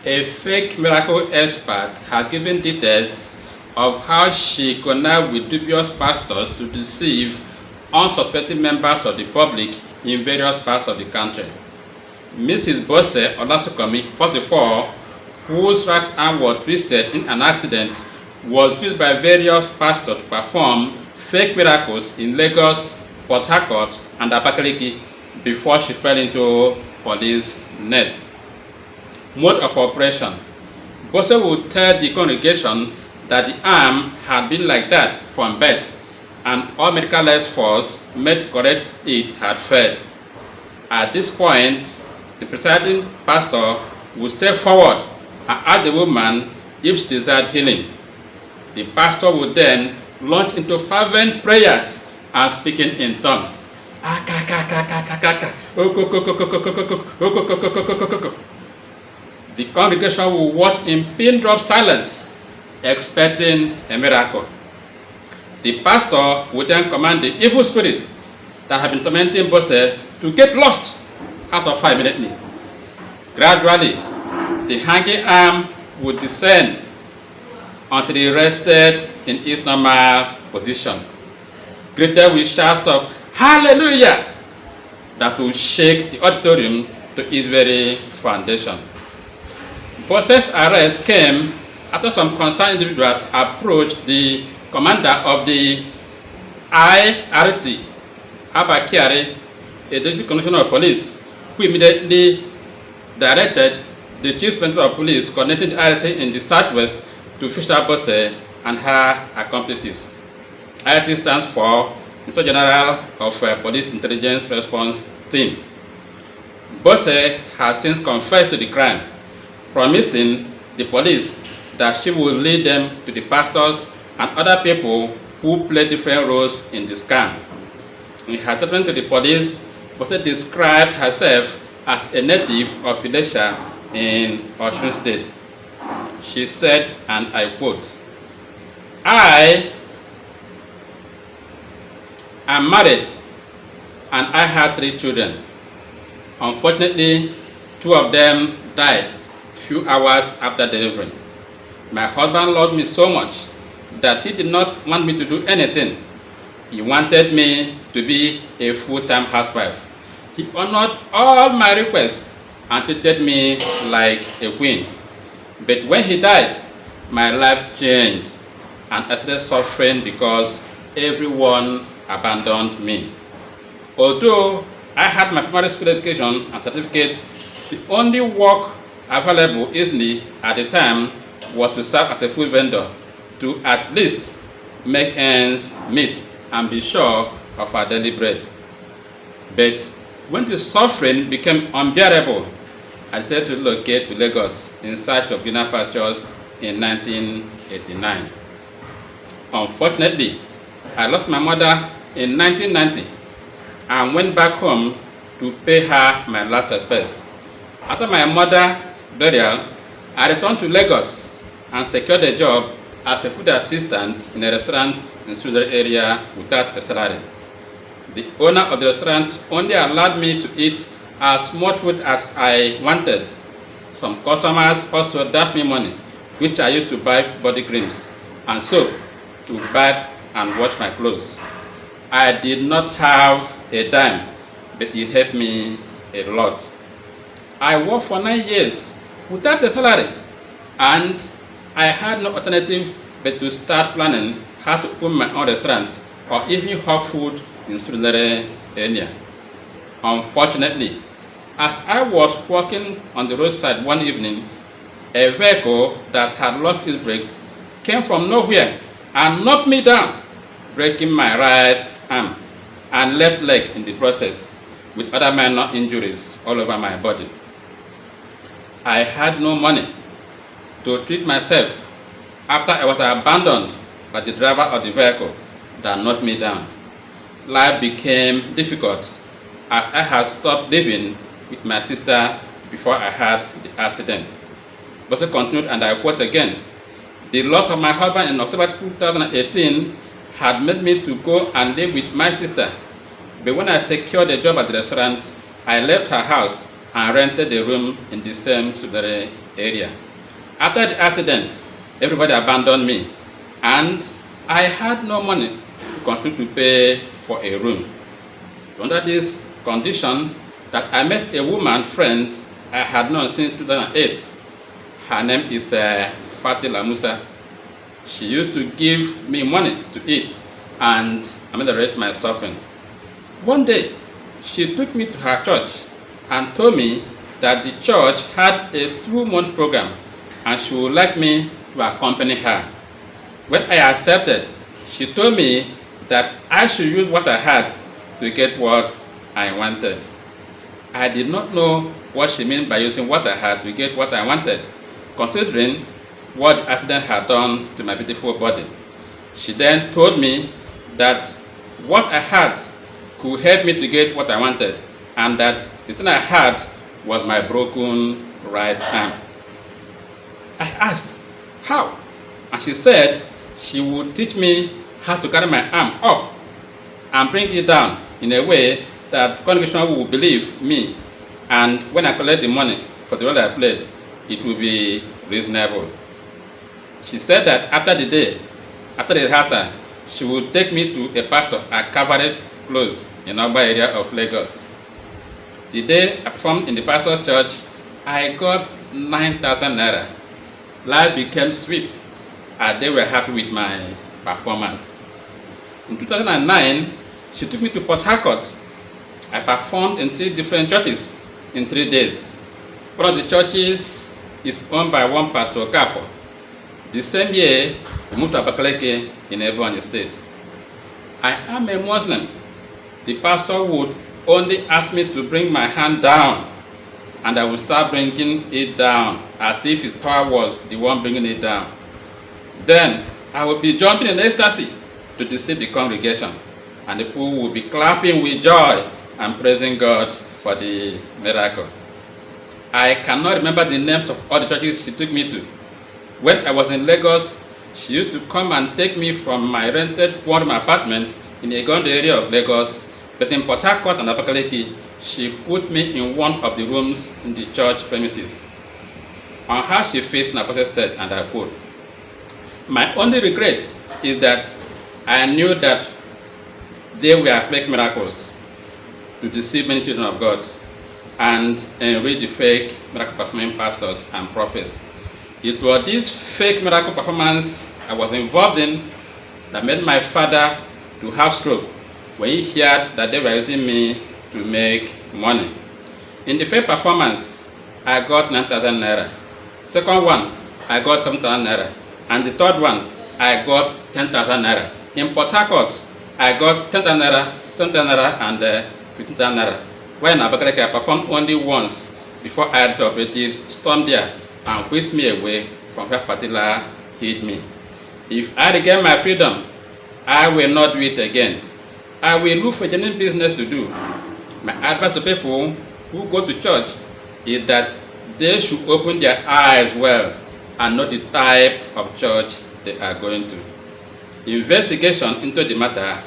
A fake miracle expert has given details of how she connived with dubious pastors to deceive unsuspecting members of the public in various parts of the country. Mrs. Bose Olasukomi, 44, whose right arm was twisted in an accident, was used by various pastors to perform fake miracles in Lagos, Port Harcourt, and Abakaliki before she fell into police net. Mode of operation. Bose would tell the congregation that the arm had been like that from birth, and all medical efforts made to correct it had failed. At this point, the presiding pastor would step forward and ask the woman if she desired healing. The pastor would then launch into fervent prayers and speaking in tongues. The congregation would watch in pin drop silence, expecting a miracle. The pastor would then command the evil spirit that had been tormenting Bose to get lost out of her immediately. Gradually, the hanging arm would descend until it rested in its normal position, greeted with shouts of hallelujah that would shake the auditorium to its very foundation. Bose's arrest came after some concerned individuals approached the commander of the IRT, Abba Kyari, a district commissioner of police, who immediately directed the chief inspector of police connecting the IRT in the southwest to fish out Bose and her accomplices. IRT stands for Inspector General of Police Intelligence Response Team. Bose has since confessed to the crime, promising the police that she will lead them to the pastors and other people who play different roles in the scam. In her statement to the police, Bose described herself as a native of Ilesha in Osun State. She said, and I quote, "I am married and I had 3 children. Unfortunately, 2 of them died few hours after delivery. My husband loved me so much that he did not want me to do anything. He wanted me to be a full-time housewife. He honored all my requests and treated me like a queen. But when he died, my life changed and I started suffering because everyone abandoned me. Although I had my primary school education and certificate, the only work available easily at the time was to serve as a food vendor to at least make ends meet and be sure of our daily bread. But when the suffering became unbearable, I decided to relocate to Lagos in search of greener pastures in 1989. Unfortunately, I lost my mother in 1990 and went back home to pay her my last respects. After my mother's burial, I returned to Lagos and secured a job as a food assistant in a restaurant in the Surulere area without a salary. The owner of the restaurant only allowed me to eat as much food as I wanted. Some customers also daffed me money, which I used to buy body creams and soap to bath and wash my clothes. I did not have a dime, but it helped me a lot. I worked for 9 years without a salary, and I had no alternative but to start planning how to open my own restaurant or even hawk food in Surulere area. Unfortunately, as I was walking on the roadside one evening, a vehicle that had lost its brakes came from nowhere and knocked me down, breaking my right arm and left leg in the process, with other minor injuries all over my body. I had no money to treat myself after I was abandoned by the driver of the vehicle that knocked me down. Life became difficult as I had stopped living with my sister before I had the accident. Bose continued, and I quote again, "The loss of my husband in October 2018 had made me to go and live with my sister. But when I secured a job at the restaurant, I left her house and rented a room in the same Surulere area. After the accident, everybody abandoned me, and I had no money to continue to pay for a room. Under this condition, that I met a woman friend I had known since 2008. Her name is Fatila Musa. She used to give me money to eat and ameliorate my suffering. One day, she took me to her church and told me that the church had a 2-month program and she would like me to accompany her. When I accepted, she told me that I should use what I had to get what I wanted. I did not know what she meant by using what I had to get what I wanted, considering what the accident had done to my beautiful body. She then told me that what I had could help me to get what I wanted, and that the thing I had was my broken right arm. I asked, how? And she said she would teach me how to carry my arm up and bring it down in a way that the congregation will believe me, and when I collect the money for the role I played, it will be reasonable. She said that after the rehearsal, she would take me to a pastor at Calvary Close in Oba area of Lagos. The day I performed in the pastor's church, I got 9,000 naira. Life became sweet, and they were happy with my performance. In 2009, she took me to Port Harcourt. I performed in 3 different churches in 3 days. One of the churches is owned by one Pastor Okafor. The same year, we moved to Abakaliki in Ebonyi State. I am a Muslim. The pastor would only ask me to bring my hand down, and I would start bringing it down as if his power was the one bringing it down. Then I would be jumping in ecstasy to deceive the congregation, and the people would be clapping with joy and praising God for the miracle. I cannot remember the names of all the churches she took me to. When I was in Lagos, she used to come and take me from my rented 1-room apartment in a Igondo area of Lagos, but in Port Harcourt and Abakaliki, she put me in one of the rooms in the church premises. On her she faced an apostle said, and I quote, "My only regret is that I knew that they were fake miracles to deceive many children of God and enrich the fake miracle performing pastors and prophets. It was this fake miracle performance I was involved in that made my father to have stroke when he heard that they were using me to make money. In the fake performance, I got 9,000 naira. Second one, I got 7,000 naira. And the third one, I got 10,000 naira. In Port Harcourt, I got 10,000 naira, 7,000 naira, and 15,000 naira. When I performed only once before IRF operatives stormed there and whisked me away from where Fatila hid me. If I regain my freedom, I will not do it again. I will look for genuine business to do. My advice to people who go to church is that they should open their eyes well and know the type of church they are going to. Investigation into the matter